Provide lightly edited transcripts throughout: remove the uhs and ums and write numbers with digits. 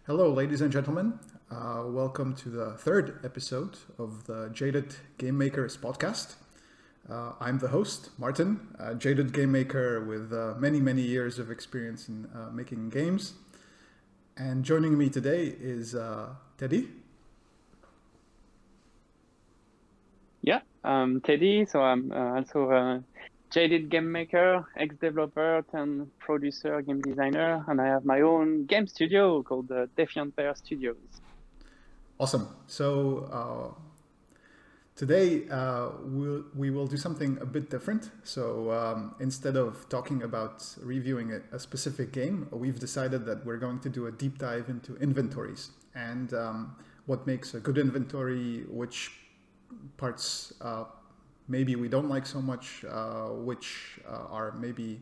Hello, ladies and gentlemen. Welcome to the third episode of the Jaded Game Makers podcast. I'm the host, Martin, a jaded game maker with many years of experience in making games. And joining me today is Teddy. Yeah, I'm Teddy. So I'm also a jaded game maker, ex-developer, and producer, game designer, and I have my own game studio called Defiant Bear Studios. Awesome. So today we will do something a bit different. So instead of talking about reviewing a specific game, we've decided that we're going to do a deep dive into inventories and what makes a good inventory, which parts maybe we don't like so much, which are maybe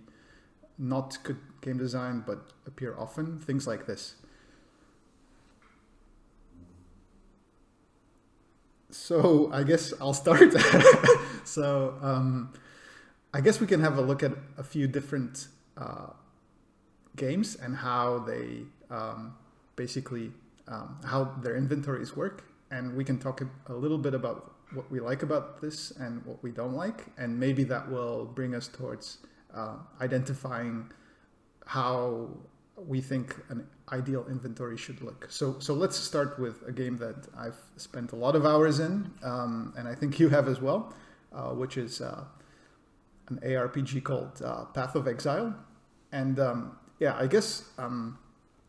not good game design but appear often, things like this. So I guess I'll start. So I guess we can have a look at a few different games and how they basically how their inventories work, and we can talk a little bit about what we like about this and what we don't like, and maybe that will bring us towards identifying how we think an ideal inventory should look. So let's start with a game that I've spent a lot of hours in, and I think you have as well, which is an ARPG called Path of Exile. And yeah, I guess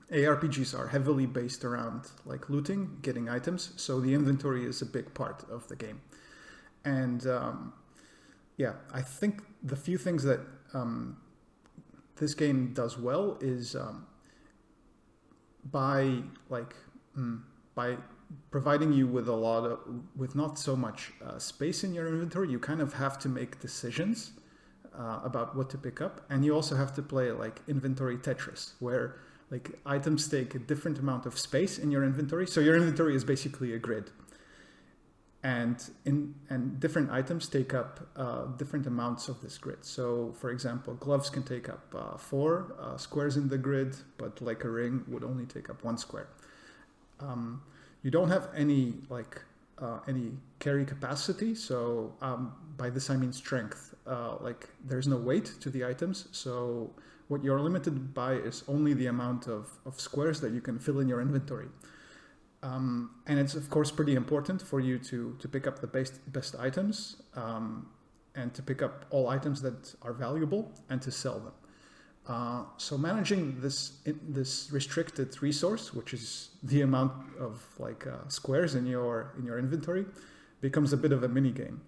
ARPGs are heavily based around like looting, getting items. So the inventory is a big part of the game. And yeah, I think the few things that this game does well is by by providing you with with not so much space in your inventory, you kind of have to make decisions about what to pick up, and you also have to play like inventory Tetris, where like items take a different amount of space in your inventory. So your inventory is basically a grid, and different items take up different amounts of this grid. So for example, gloves can take up 4 squares in the grid, but like a ring would only take up 1 square. You don't have any carry capacity, so by this I mean strength. Like there's no weight to the items, so what you're limited by is only the amount of squares that you can fill in your inventory. And it's of course pretty important for you to pick up the best items, and to pick up all items that are valuable and to sell them. So managing this restricted resource, which is the amount of like squares in your inventory, becomes a bit of a mini game.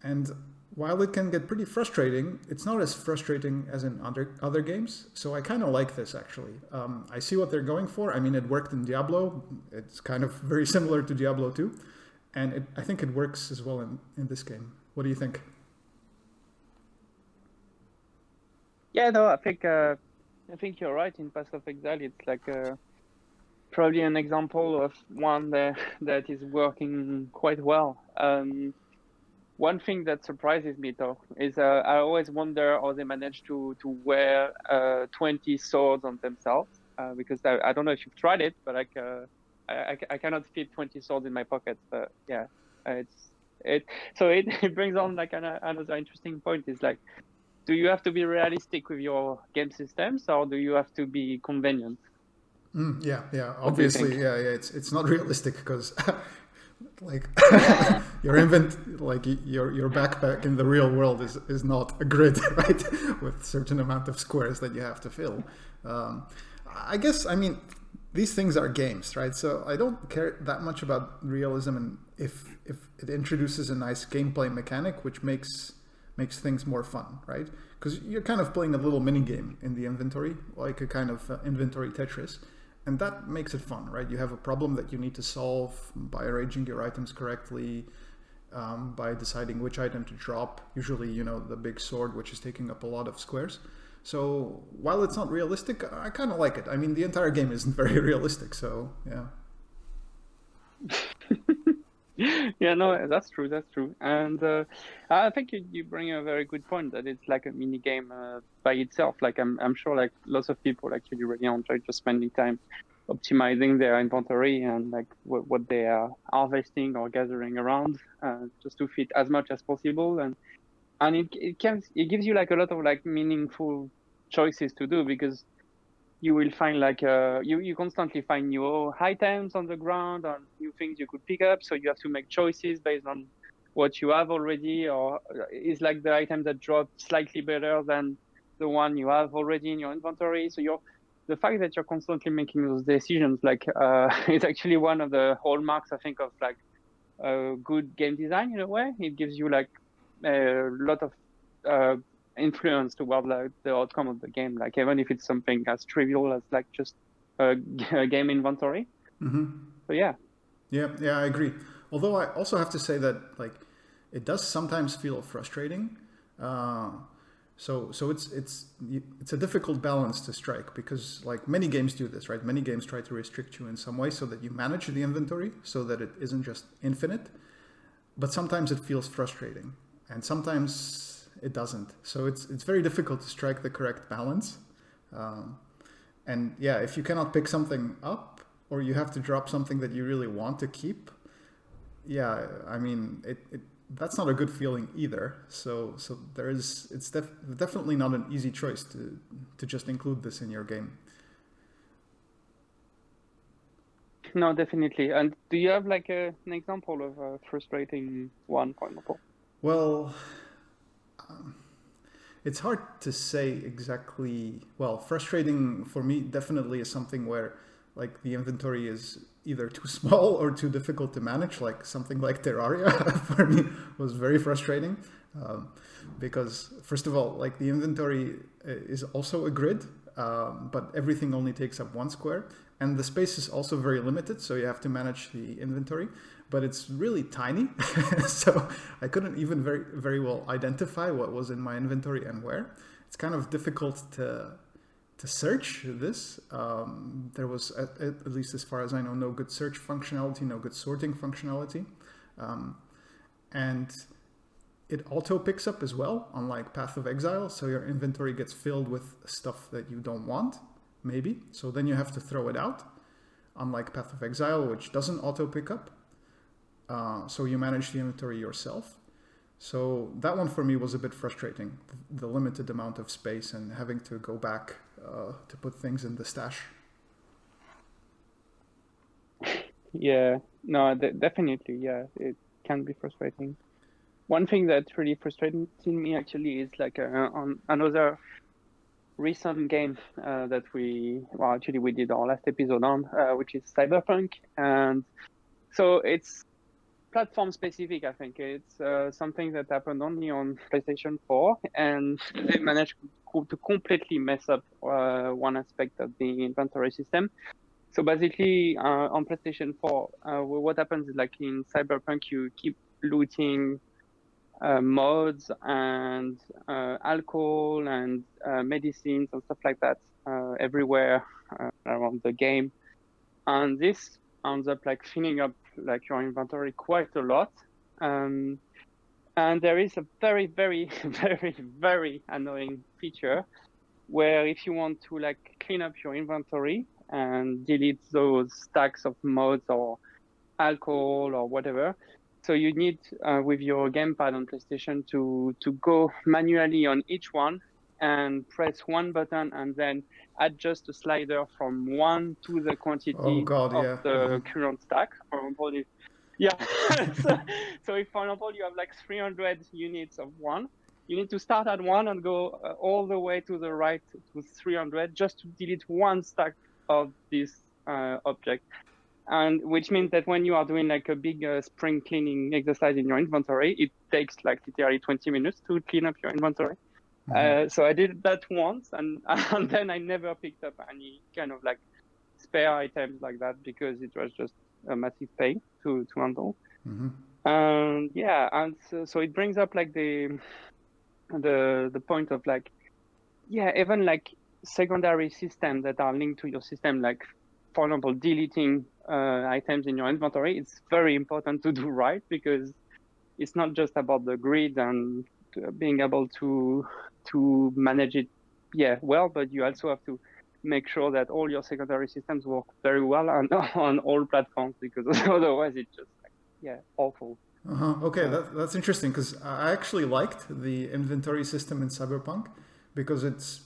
And while it can get pretty frustrating, it's not as frustrating as in other games. So I kind of like this actually. I see what they're going for. I mean, it worked in Diablo. It's kind of very similar to Diablo 2, and I think it works as well in this game. What do you think? Yeah, no, I think you're right. In Path of Exile, it's like probably an example of one that is working quite well. One thing that surprises me though is I always wonder how they manage to wear 20 swords on themselves, because I don't know if you've tried it, but like I cannot fit 20 swords in my pockets. But yeah, it's it so it, it brings on like another interesting point is like, do you have to be realistic with your game systems, or do you have to be convenient? Yeah. What do you Obviously, think? yeah. It's not realistic because like Yeah. your backpack in the real world is not a grid, right, with certain amount of squares that you have to fill. um, I guess, I mean, these things are games, right? So I don't care that much about realism, and if it introduces a nice gameplay mechanic which makes things more fun, right? Because you're kind of playing a little mini game in the inventory, like a kind of inventory Tetris, and that makes it fun, right? You have a problem that you need to solve by arranging your items correctly, by deciding which item to drop. Usually, the big sword, which is taking up a lot of squares. So while it's not realistic, I kind of like it. I mean, the entire game isn't very realistic, so yeah. Yeah, no, that's true. That's true. And I think you bring a very good point that it's like a mini game by itself. Like I'm sure like lots of people actually really enjoy just spending time optimizing their inventory and like what they are harvesting or gathering around, just to fit as much as possible. And it gives you like a lot of like meaningful choices to do, because you will find like you constantly find new items on the ground and new things you could pick up. So you have to make choices based on what you have already, or is like the item that dropped slightly better than the one you have already in your inventory. So the fact that you're constantly making those decisions, like is actually one of the hallmarks, I think, of like good game design in a way. It gives you like a lot of influence toward like the outcome of the game, like even if it's something as trivial as like just a game inventory. So yeah. Yeah, I agree. Although I also have to say that like it does sometimes feel frustrating. Uh, so it's a difficult balance to strike, because like many games do this, right? Many games try to restrict you in some way so that you manage the inventory so that it isn't just infinite. But sometimes it feels frustrating, and sometimes it doesn't. So it's very difficult to strike the correct balance. Um, and yeah, if you cannot pick something up, or you have to drop something that you really want to keep, yeah, I mean, that's not a good feeling either. So definitely not an easy choice to just include this in your game. No, definitely. And do you have like an example of a frustrating one, for example? Well, it's hard to say exactly. Well, frustrating for me definitely is something where like the inventory is either too small or too difficult to manage. Like something like Terraria for me was very frustrating, because first of all, like the inventory is also a grid, but everything only takes up one square, and the space is also very limited. So you have to manage the inventory, but it's really tiny. So I couldn't even very well identify what was in my inventory and where. It's kind of difficult to search this. There was, at least as far as I know, no good search functionality, no good sorting functionality. And it auto picks up as well, unlike Path of Exile. So your inventory gets filled with stuff that you don't want, maybe. So then you have to throw it out, unlike Path of Exile, which doesn't auto pick up. So you manage the inventory yourself. So that one for me was a bit frustrating, the limited amount of space and having to go back to put things in the stash. Yeah, no, definitely. Yeah, it can be frustrating. One thing that's really frustrating me actually is like on another recent game that we did our last episode on, which is Cyberpunk. And so it's platform specific. I think it's something that happened only on PlayStation 4, and they managed to completely mess up one aspect of the inventory system. So basically, on PlayStation 4, what happens is like in Cyberpunk, you keep looting mods and alcohol and medicines and stuff like that everywhere around the game, and this ends up like filling up like your inventory quite a lot. Um, and there is a very, very, very, very annoying feature where if you want to like clean up your inventory and delete those stacks of mods or alcohol or whatever, so you need with your gamepad on PlayStation to go manually on each one and press one button and then adjust the slider from one to the Oh quantity God, of yeah. the current stack. For example, yeah. So if, for example, you have like 300 units of one, you need to start at one and go all the way to the right to 300 just to delete one stack of this object. And which means that when you are doing like a big spring cleaning exercise in your inventory, it takes like literally 20 minutes to clean up your inventory. So I did that once, and and then I never picked up any kind of like spare items like that because it was just a massive pain to handle. And yeah, and so it brings up like the point of like, yeah, even like secondary systems that are linked to your system, like for example deleting items in your inventory, it's very important to do right, because it's not just about the grid and being able to manage it well, but you also have to make sure that all your secondary systems work very well on on all platforms, because otherwise it's just like awful. Okay, that's interesting because I actually liked the inventory system in Cyberpunk because it's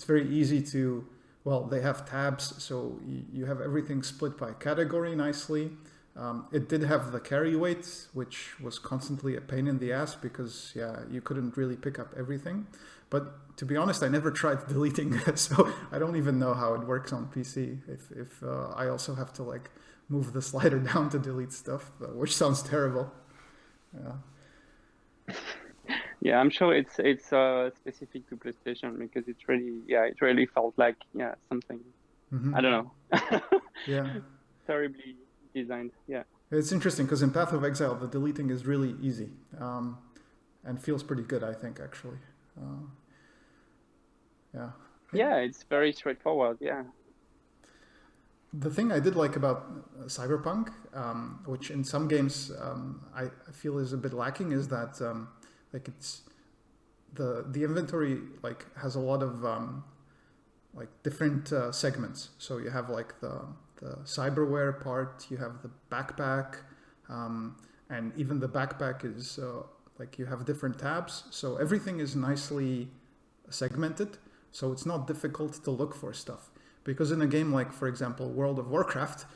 very easy to, well, they have tabs, so you have everything split by category nicely. It did have the carry weight, which was constantly a pain in the ass because you couldn't really pick up everything. But to be honest, I never tried deleting it, so I don't even know how it works on PC. If I also have to like move the slider down to delete stuff, which sounds terrible. Yeah, I'm sure it's specific to PlayStation, because it's really it really felt like something, I don't know, Yeah. terribly designed. Yeah. It's interesting because in Path of Exile, the deleting is really easy and feels pretty good, I think, actually. Yeah. Yeah, it's very straightforward. Yeah. The thing I did like about Cyberpunk, which in some games I feel is a bit lacking, is that like it's the inventory like has a lot of like different segments. So you have like the cyberware part, you have the backpack, and even the backpack is like you have different tabs. So everything is nicely segmented. So it's not difficult to look for stuff. Because in a game like, for example, World of Warcraft,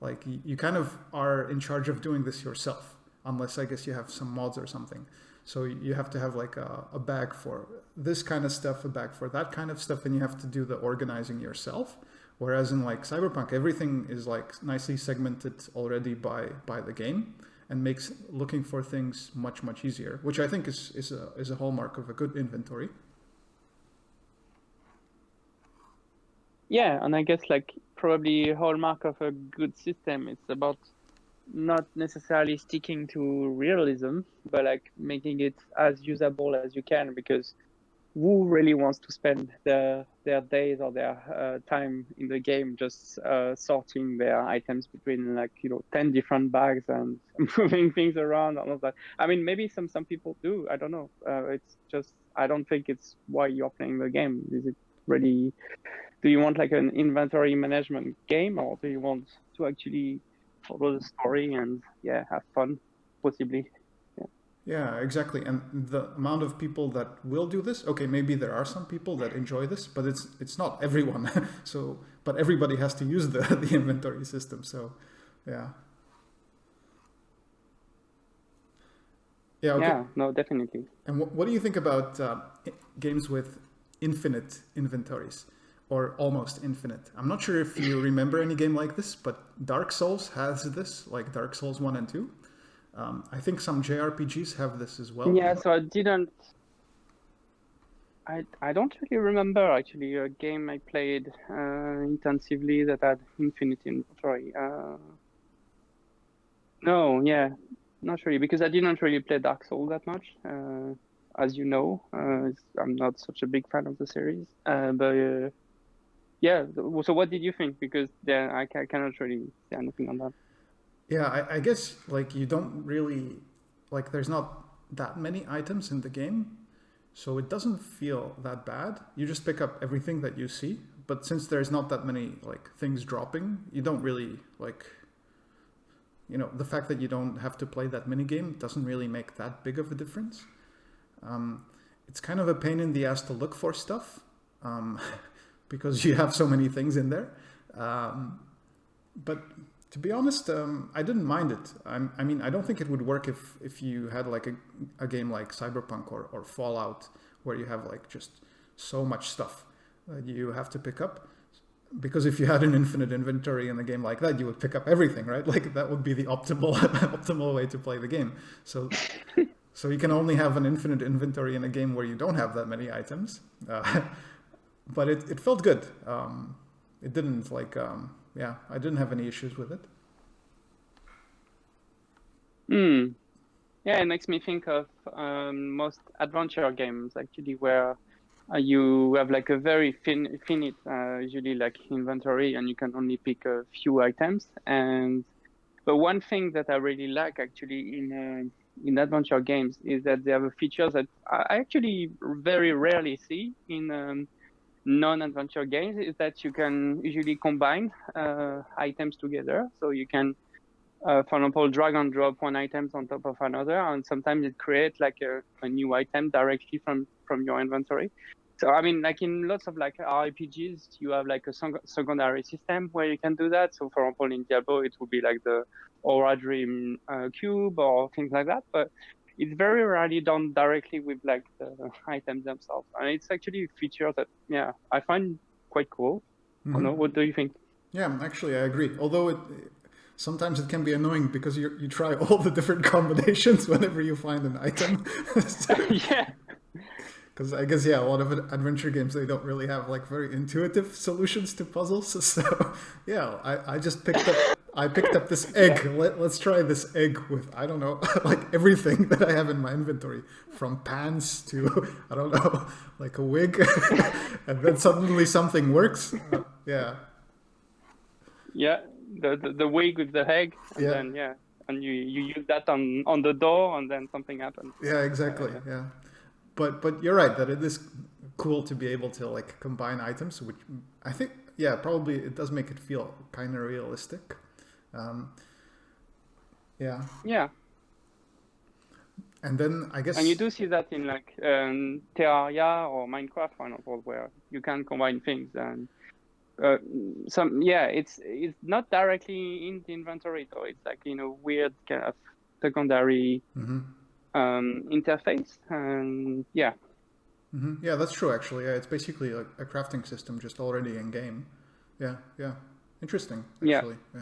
like you kind of are in charge of doing this yourself, unless I guess you have some mods or something. So you have to have like a bag for this kind of stuff, a bag for that kind of stuff, and you have to do the organizing yourself. Whereas in like Cyberpunk, everything is like nicely segmented already by the game and makes looking for things much easier, which I think is a hallmark of a good inventory. Yeah, and I guess like probably a hallmark of a good system, it's about not necessarily sticking to realism, but like making it as usable as you can, because who really wants to spend their days or their time in the game just sorting their items between like 10 different bags and moving things around and all that. I mean, maybe some people do, I don't know. It's just, I don't think it's why you're playing the game. Is it really, do you want like an inventory management game, or do you want to actually follow the story and have fun, possibly? Yeah, exactly. And the amount of people that will do this, okay, maybe there are some people that enjoy this, but it's not everyone. So, but everybody has to use the inventory system. So, yeah. Yeah, okay. Yeah, no, definitely. And what do you think about games with infinite inventories or almost infinite? I'm not sure if you remember any game like this, but Dark Souls has this, like Dark Souls 1 and 2. I think some JRPGs have this as well. Yeah, so I don't really remember actually a game I played intensively that had infinite inventory. No, yeah, not really, because I didn't really play Dark Souls that much. As you know, I'm not such a big fan of the series. But yeah, so what did you think? Because then I cannot really say anything on that. Yeah, I guess like you don't really like there's not that many items in the game, so it doesn't feel that bad. You just pick up everything that you see, but since there's not that many like things dropping, you don't really like the fact that you don't have to play that mini game doesn't really make that big of a difference. It's kind of a pain in the ass to look for stuff because you have so many things in there. But to be honest, I didn't mind it. I mean, I don't think it would work if you had like a game like Cyberpunk or Fallout, where you have like just so much stuff that you have to pick up. Because if you had an infinite inventory in a game like that, you would pick up everything, right? Like that would be the optimal way to play the game. So you can only have an infinite inventory in a game where you don't have that many items. But it felt good. It didn't like I didn't have any issues with it. Yeah, it makes me think of most adventure games actually, where you have like a very finite, usually like inventory, and you can only pick a few items. But one thing that I really like actually in adventure games is that they have a feature that I actually very rarely see non-adventure games is that you can usually combine items together. So you can, for example, drag and drop one item on top of another, and sometimes it creates like a new item directly from your inventory. So I mean, like in lots of like RPGs, you have like a secondary system where you can do that. So for example, in Diablo, it would be like the Aura Dream cube or things like that. But it's very rarely done directly with like the items themselves, and it's actually a feature that I find quite cool. I don't know, what do you think? Yeah, actually, I agree. Although sometimes it can be annoying because you try all the different combinations whenever you find an item. Yeah. Because I guess, yeah, a lot of adventure games, they don't really have like very intuitive solutions to puzzles. So yeah, I just picked up this egg. Let's try this egg with, I don't know, like everything that I have in my inventory, from pants to, I don't know, like a wig. And then suddenly something works. Yeah. Yeah, the wig with the egg, and Yeah. then and you use that on the door, and then something happens. Yeah, exactly. Yeah. But you're right that it is cool to be able to like combine items, which I think, yeah, probably it does make it feel kind of realistic. Um, yeah. Yeah, And then I guess. and you do see that in like Terraria or Minecraft, for example, where you can combine things, and it's not directly in the inventory though. It's like in a weird kind of secondary interface, and yeah. Yeah, that's true. Actually, yeah, it's basically a crafting system just already in game. Yeah, yeah, interesting. Yeah. Actually, yeah.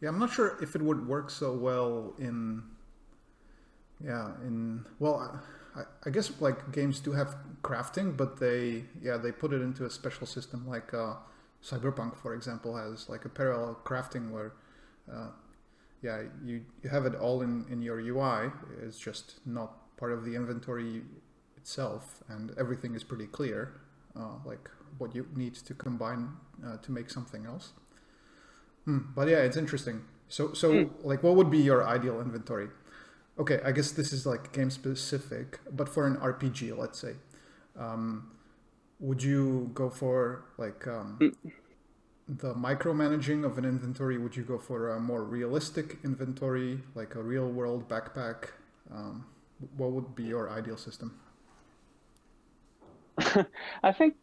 Yeah, I'm not sure if it would work so well in. Yeah, in well, I guess like games do have crafting, but they put it into a special system like Cyberpunk, for example, has like a parallel crafting where. You have it all in your UI. It's just not part of the inventory itself, and everything is pretty clear, like what you need to combine to make something else. But yeah, it's interesting. So like, what would be your ideal inventory? Okay, I guess this is like game specific, but for an RPG, let's say, would you go for like the micromanaging of an inventory? Would you go for a more realistic inventory, like a real world backpack? What would be your ideal system? I think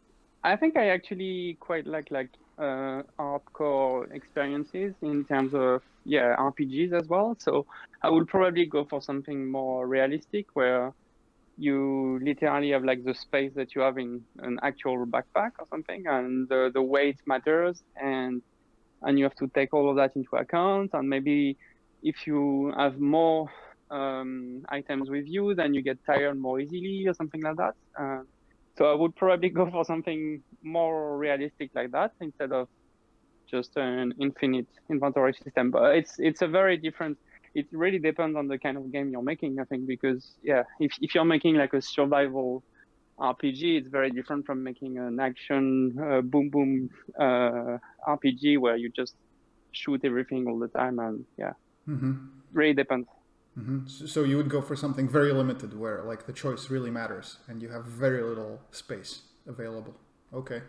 I actually quite like hardcore experiences in terms of RPGs as well. So I would probably go for something more realistic where you literally have like the space that you have in an actual backpack or something, and the weight matters, and you have to take all of that into account. And maybe if you have more items with you, then you get tired more easily or something like that. So I would probably go for something more realistic like that instead of just an infinite inventory system. But it's a very different. It really depends on the kind of game you're making, I think, because if you're making like a survival RPG, it's very different from making an action boom boom RPG where you just shoot everything all the time, and really depends. So you would go for something very limited where like the choice really matters and you have very little space available. Okay.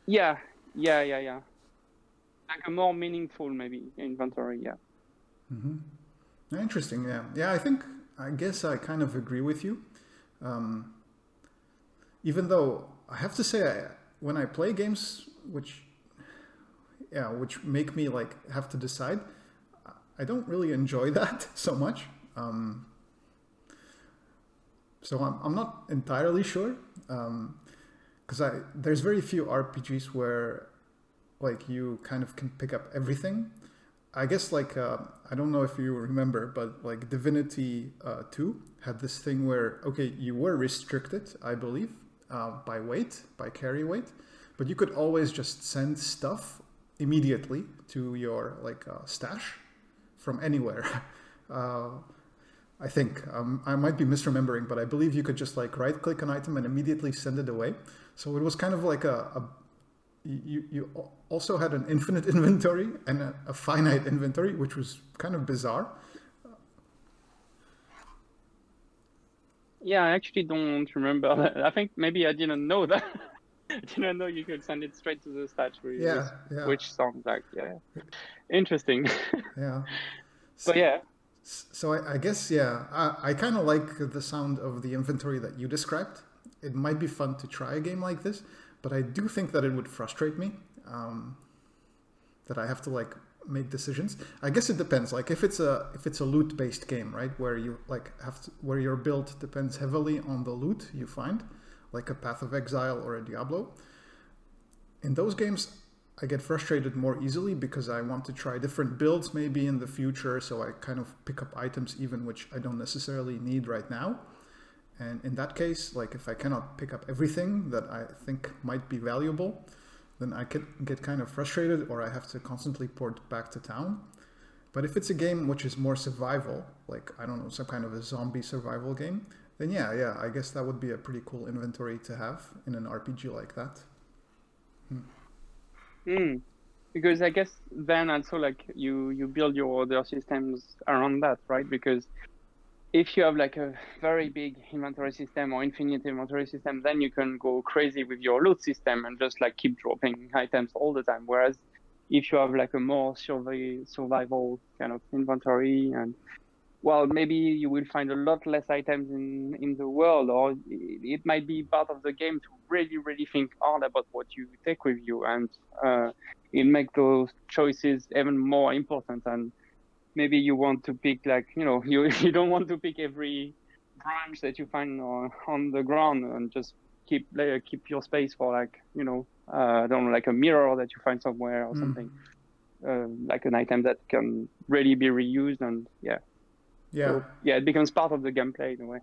Yeah. Like a more meaningful maybe inventory. Yeah. Interesting. Yeah. Yeah. I guess I kind of agree with you. Even though I have to say, when I play games which make me like have to decide, I don't really enjoy that so much. So I'm not entirely sure, because there's very few RPGs where like you kind of can pick up everything. I guess like I don't know if you remember, but like Divinity 2 had this thing where you were restricted, I believe, by carry weight, but you could always just send stuff immediately to your like stash from anywhere. I think I might be misremembering, but I believe you could just like right click an item and immediately send it away. So it was kind of like you also had an infinite inventory and a finite inventory, which was kind of bizarre. Yeah, I actually don't remember that. I think maybe I didn't know that. didn't know you could send it straight to the statue, Yeah, yeah, which sounds like, yeah, interesting. yeah. But yeah, So I guess, yeah, I kind of like the sound of the inventory that you described. It might be fun to try a game like this, but I do think that it would frustrate me, that I have to like make decisions. I guess it depends. Like if it's a loot based game, right, where you like have to, where your build depends heavily on the loot you find, like a Path of Exile or a Diablo. In those games, I get frustrated more easily because I want to try different builds maybe in the future, so I kind of pick up items even which I don't necessarily need right now. And in that case, like if I cannot pick up everything that I think might be valuable, then I can get kind of frustrated or I have to constantly port back to town. But if it's a game which is more survival, like I don't know, some kind of a zombie survival game, then yeah, I guess that would be a pretty cool inventory to have in an RPG like that. mm. Because I guess then also like you build your other systems around that, right? Because if you have like a very big inventory system or infinite inventory system, then you can go crazy with your loot system and just like keep dropping items all the time. Whereas if you have like a more survival kind of inventory, and well, maybe you will find a lot less items in the world, or it might be part of the game to really think hard about what you take with you, and it make those choices even more important. And maybe you want to pick like, you don't want to pick every branch that you find on the ground and just keep your space for like, I don't know, like a mirror that you find somewhere or something, like an item that can really be reused. And yeah, Yeah. so yeah, it becomes part of the gameplay in a way.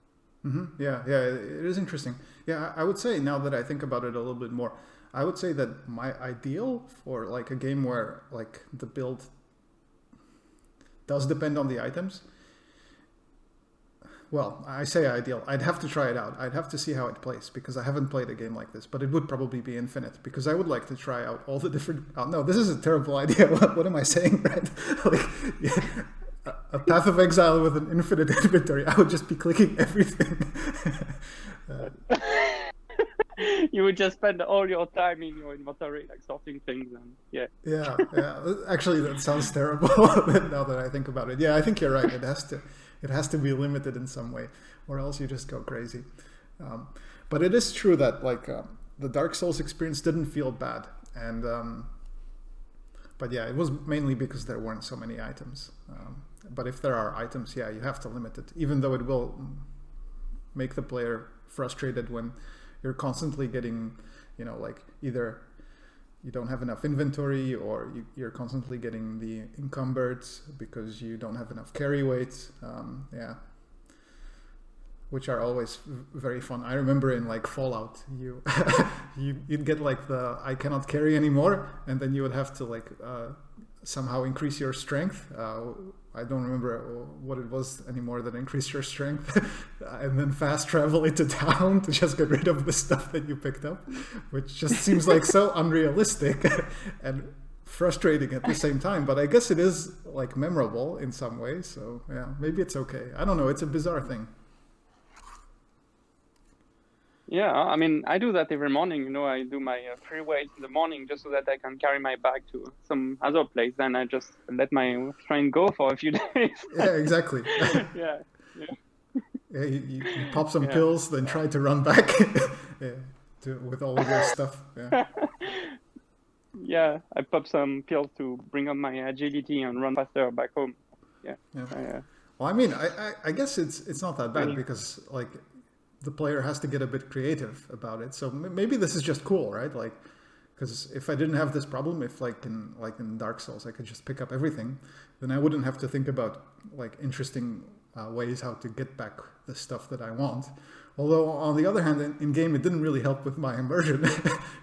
Yeah, it is interesting. Yeah, I would say now that I think about it a little bit more, I would say that my ideal for like a game where like the build does depend on the items. Well, I say ideal. I'd have to try it out. I'd have to see how it plays because I haven't played a game like this. But it would probably be infinite because I would like to try out all the different. Oh no, this is a terrible idea. What am I saying? Right? Like, yeah, a Path of Exile with an infinite inventory. I would just be clicking everything. You would just spend all your time in your inventory, like sorting things, and yeah. Yeah. Actually, that sounds terrible now that I think about it. Yeah, I think you're right. It has to be limited in some way, or else you just go crazy. But it is true that like the Dark Souls experience didn't feel bad, and but yeah, it was mainly because there weren't so many items. But if there are items, yeah, you have to limit it, even though it will make the player frustrated when you're constantly getting, like either you don't have enough inventory or you're constantly getting the encumbered because you don't have enough carry weight. Yeah, which are always very fun. I remember in like Fallout, you'd get like the I cannot carry anymore, and then you would have to like somehow increase your strength. I don't remember what it was anymore that increased your strength, and then fast travel into town to just get rid of the stuff that you picked up, which just seems like so unrealistic and frustrating at the same time. But I guess it is like memorable in some ways. So yeah, maybe it's okay. I don't know. It's a bizarre thing. Yeah, I mean, I do that every morning. I do my free weights in the morning just so that I can carry my bag to some other place. Then I just let my train go for a few days. Yeah, exactly. Yeah, Yeah, you pop some yeah, pills, then try to run back yeah, with all of your stuff. Yeah, yeah. Yeah, I pop some pills to bring up my agility and run faster back home. Yeah, yeah. uh, Well, I mean, I guess it's not that bad really. because like the player has to get a bit creative about it. So maybe this is just cool, right? Like, because if I didn't have this problem, if like in Dark Souls, I could just pick up everything, then I wouldn't have to think about like interesting ways how to get back the stuff that I want. Although on the other hand, in game, it didn't really help with my immersion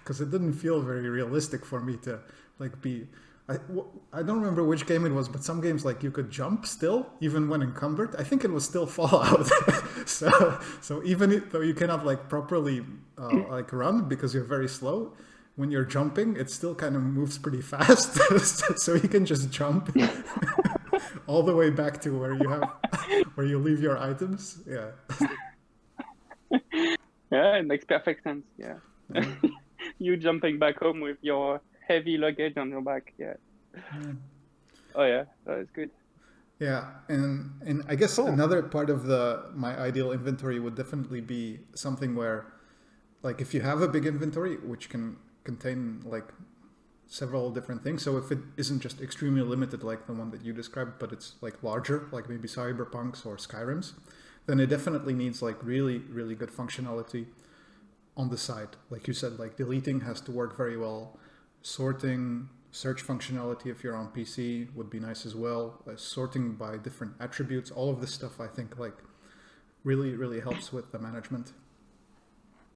because it didn't feel very realistic for me to like be. I don't remember which game it was, but some games like you could jump still even when encumbered. I think it was still Fallout. So even though you cannot like properly like run because you're very slow, when you're jumping, it still kind of moves pretty fast. So you can just jump all the way back to where you leave your items. Yeah. Yeah, it makes perfect sense. Yeah. Yeah. You jumping back home with your heavy luggage on your back. Yeah. Yeah. Oh yeah, that is good. Yeah, and I guess Cool. another part of the my ideal inventory would definitely be something where, like, if you have a big inventory which can contain like several different things, so if it isn't just extremely limited like the one that you described, but it's like larger, like maybe Cyberpunks or Skyrims, then it definitely needs like really really good functionality on the side. Like you said, like deleting has to work very well. Sorting, search functionality if you're on PC would be nice as well. Sorting by different attributes, all of this stuff I think like really really helps with the management.